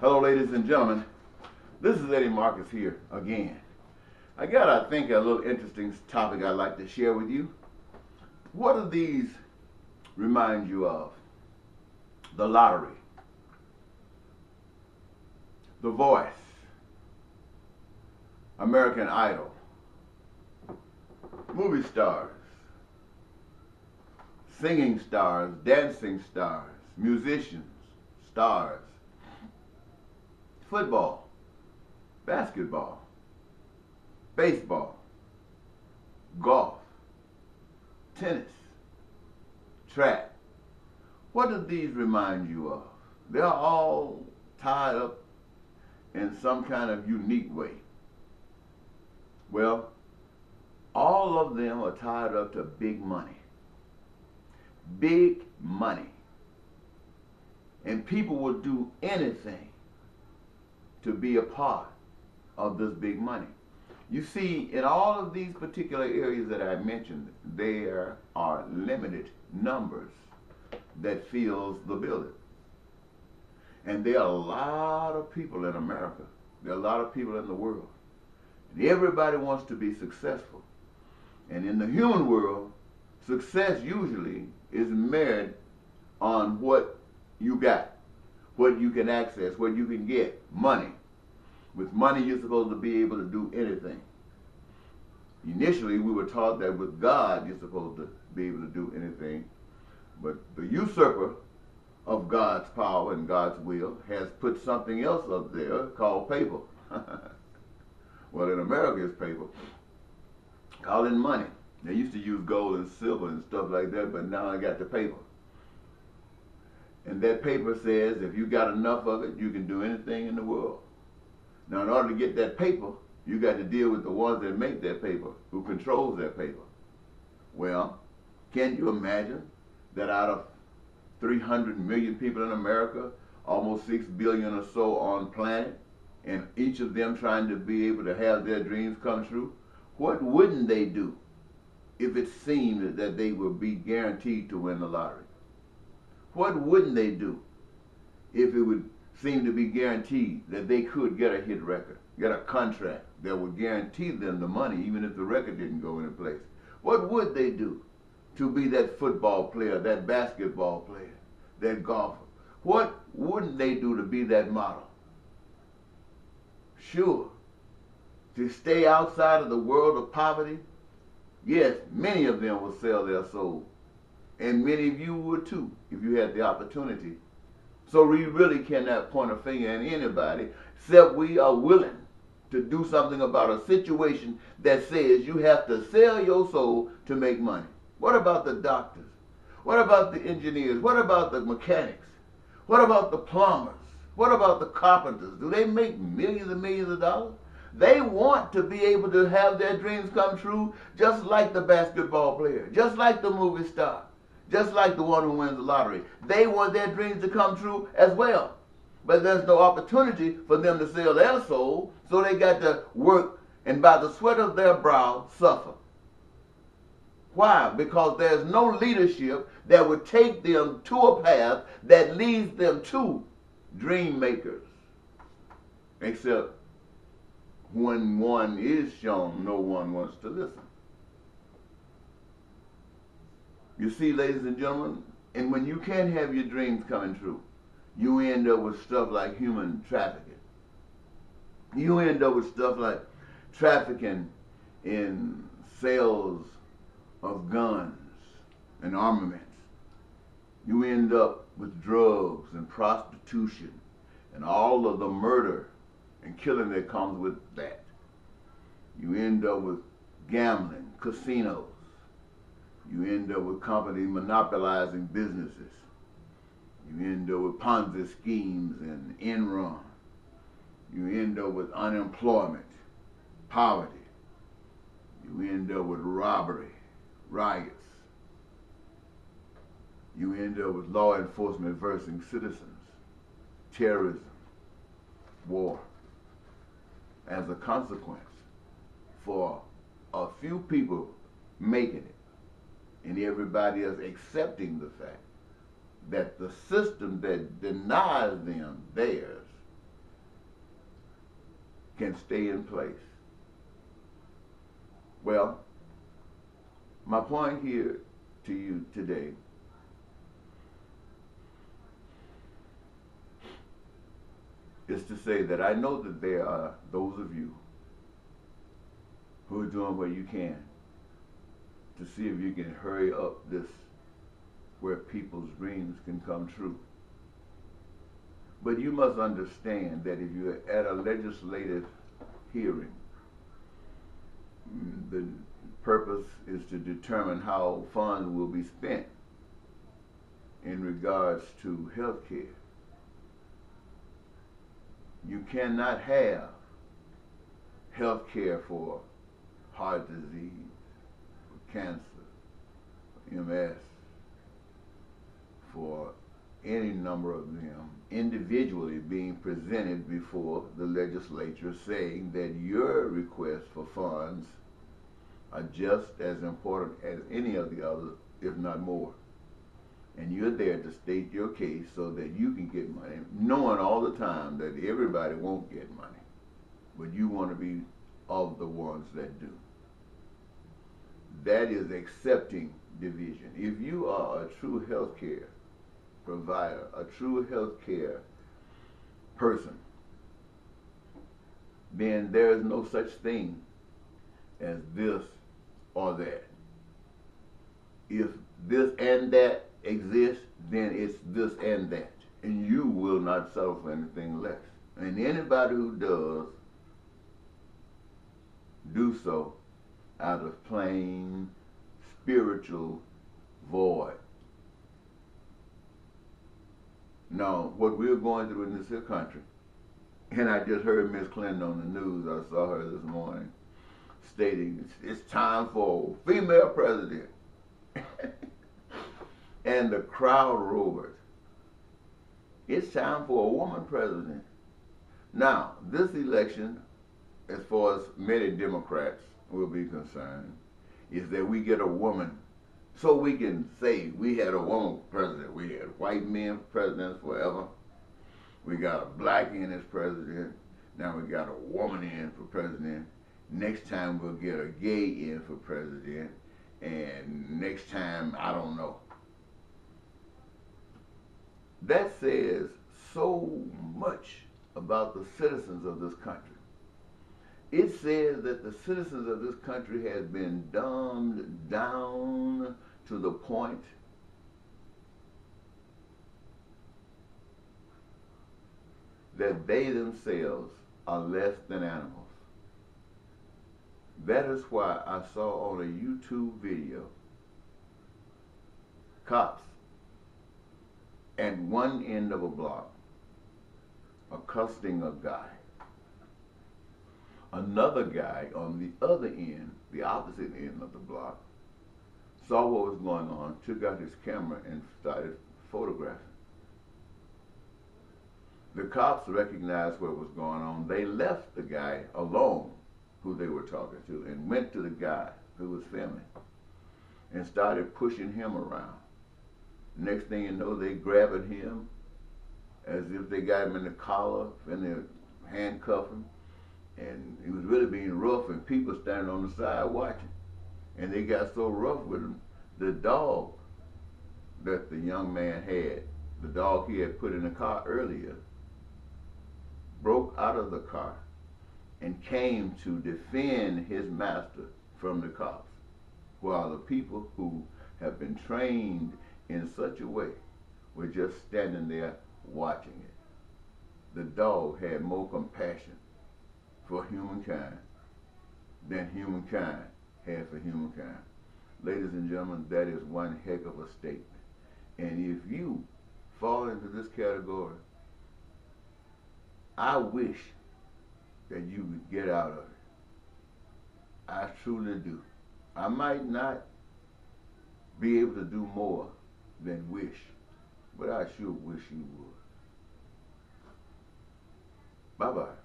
Hello, ladies and gentlemen. This is Eddie Marcus here again. I got, I think, a little interesting topic I'd like to share with you. What do these remind you of? The lottery, The Voice, American Idol, movie stars, singing stars, dancing stars, musicians, stars, football, basketball, baseball, golf, tennis, track. What do these remind you of? They're all tied up in some kind of unique way. Well, all of them are tied up to big money. Big money. And people will do anything to be a part of this big money. You see, in all of these particular areas that I mentioned, there are limited numbers that fills the building. And there are a lot of people in America. There are a lot of people in the world. And everybody wants to be successful. And in the human world, success usually is measured on what you got, what you can access, what you can get, money. With money, you're supposed to be able to do anything. Initially, we were taught that with God, you're supposed to be able to do anything. But the usurper of God's power and God's will has put something else up there called paper. Well, in America, it's paper. Call it money. They used to use gold and silver and stuff like that, but now I got the paper. And that paper says if you got enough of it, you can do anything in the world. Now, in order to get that paper, you got to deal with the ones that make that paper, who controls that paper. Well, can you imagine that out of 300 million people in America, almost 6 billion or so on planet, and each of them trying to be able to have their dreams come true? What wouldn't they do if it seemed that they would be guaranteed to win the lottery? What wouldn't they do if it would seem to be guaranteed that they could get a hit record, get a contract that would guarantee them the money even if the record didn't go into place? What would they do to be that football player, that basketball player, that golfer? What wouldn't they do to be that model? Sure, to stay outside of the world of poverty, yes, many of them will sell their soul. And many of you would too, if you had the opportunity. So we really cannot point a finger at anybody, except we are willing to do something about a situation that says you have to sell your soul to make money. What about the doctors? What about the engineers? What about the mechanics? What about the plumbers? What about the carpenters? Do they make millions and millions of dollars? They want to be able to have their dreams come true, just like the basketball player, just like the movie star, just like the one who wins the lottery. They want their dreams to come true as well. But there's no opportunity for them to sell their soul, so they got to work and by the sweat of their brow suffer. Why? Because there's no leadership that would take them to a path that leads them to dream makers. Except when one is shown, no one wants to listen. You see, ladies and gentlemen, and when you can't have your dreams coming true, you end up with stuff like human trafficking. You end up with stuff like trafficking in sales of guns and armaments. You end up with drugs and prostitution and all of the murder and killing that comes with that. You end up with gambling, casinos. You end up with companies monopolizing businesses. You end up with Ponzi schemes and Enron. You end up with unemployment, poverty. You end up with robbery, riots. You end up with law enforcement versus citizens, terrorism, war. As a consequence, for a few people making it and everybody else accepting the fact that the system that denies them theirs can stay in place. Well, my point here to you today is to say that I know that there are those of you who are doing what you can to see if you can hurry up this, where people's dreams can come true. But you must understand that if you're at a legislative hearing, the purpose is to determine how funds will be spent in regards to health care. You cannot have health care for heart disease, for cancer, for MS, for any number of them individually being presented before the legislature saying that your request for funds are just as important as any of the others, if not more. And you're there to state your case so that you can get money, knowing all the time that everybody won't get money, but you want to be of the ones that do. That is accepting division. If you are a true health care provider, a true health care person, then there is no such thing as this or that. If this and that exists, then it's this and that. And you will not settle for anything less. And anybody who does, do so out of plain spiritual void. Now, what we're going through in this here country, and I just heard Miss Clinton on the news, I saw her this morning, stating it's time for a female president. And the crowd roared. It's time for a woman president. Now, this election, as far as many Democrats will be concerned, is that we get a woman, so we can say we had a woman president. We had white men presidents forever. We got a black in as president. Now we got a woman in for president. Next time we'll get a gay in for president. And next time, I don't know. That says so much about the citizens of this country. It says that the citizens of this country has been dumbed down to the point that they themselves are less than animals. That is why I saw on a YouTube video cops at one end of a block accosting a guy. Another guy on the other end, the opposite end of the block, saw what was going on, took out his camera and started photographing. The cops recognized what was going on. They left the guy alone who they were talking to and went to the guy who was filming and started pushing him around. Next thing you know, they grabbing him as if they got him in the collar and they handcuffed him. And he was really being rough, and people standing on the side watching. And they got so rough with him, the dog that the young man had, the dog he had put in the car earlier, broke out of the car and came to defend his master from the cops, while the people who have been trained in such a way were just standing there watching it. The dog had more compassion for humankind than humankind had for humankind. Ladies and gentlemen, that is one heck of a statement. And if you fall into this category, I wish that you would get out of it. I truly do. I might not be able to do more than wish, but I sure wish you would. Bye-bye.